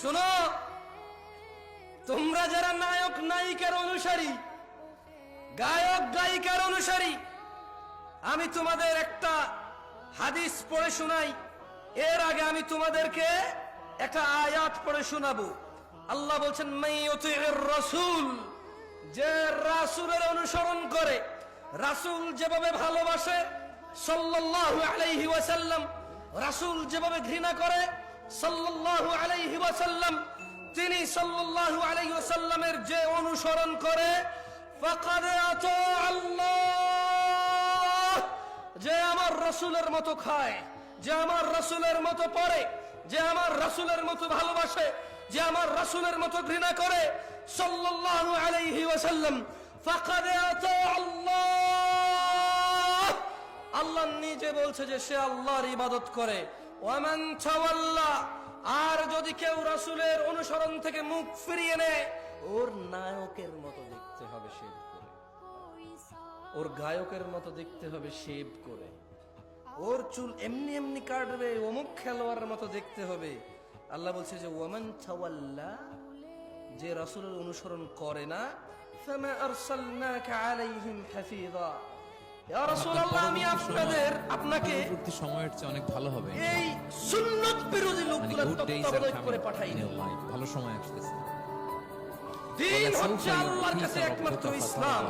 শোনো, তোমরা যারা নায়ক নায়িকার অনুসারী, গায়ক গায়িকার অনুসারী, আমি তোমাদের একটা হাদিস পড়ে শোনাই। এর আগে আমি তোমাদেরকে একটা আয়াত পড়ে শোনাবো। আল্লাহ বলছেন, মাইয়ুতির রাসূল, যে রাসূলের অনুসরণ করে, রাসূল যেভাবে ভালোবাসে সাল্লাল্লাহু আলাইহি ওয়াসাল্লাম, রাসূল যেভাবে ঘৃণা করে সাল্লাল্লাহু আলাইহি ওয়াসাল্লাম, তিনি সাল্লাল্লাহু আলাইহি ওয়াসাল্লামের যে অনুসরণ করে, ফাকাদ আতা আল্লাহ, যে আমার রাসূলের মতো খায়, যে আমার রাসূলের মতো পড়ে, যে আমার রাসূলের মতো ভালোবাসে, যে আমার রাসূলের মতো ঘৃণা করে সাল্লাল্লাহু আলাইহি ওয়াসাল্লাম, ফাকাদ আতা আল্লাহ। আল্লাহ নিজে বলছে যে সে আল্লাহর ইবাদত করে। ওয়ামান তাওয়াল্লা, আর যদি কেউ রাসূলের অনুসরণ থেকে মুখ ফিরিয়ে নেয়, ওর নায়কের মতো দেখতে হবে শেভ করে, ওর গায়কের মতো দেখতে হবে শেভ করে, ওর চুল এমনি এমনি কাটবে, অমুক খেলোয়াড়ের মতো দেখতে হবে। আল্লাহ বলছে যে ওয়ামান তাওয়াল্লা, যে রাসূলের অনুসরণ করে না, ফামা আরসালনাকা আলাইহিম হাফিযা, ইয়া রাসূলুল্লাহ, আমি আপনাকে সময়ের চেয়ে অনেক ভালো হবে, এই সুন্নাত বিরোধী লোকগুলো তত্ত্বাবধায়ক করে পাঠাইনি। ভালো সময় আসতেছে। দিন হচ্ছে আল্লাহর কাছে একমাত্র ইসলাম।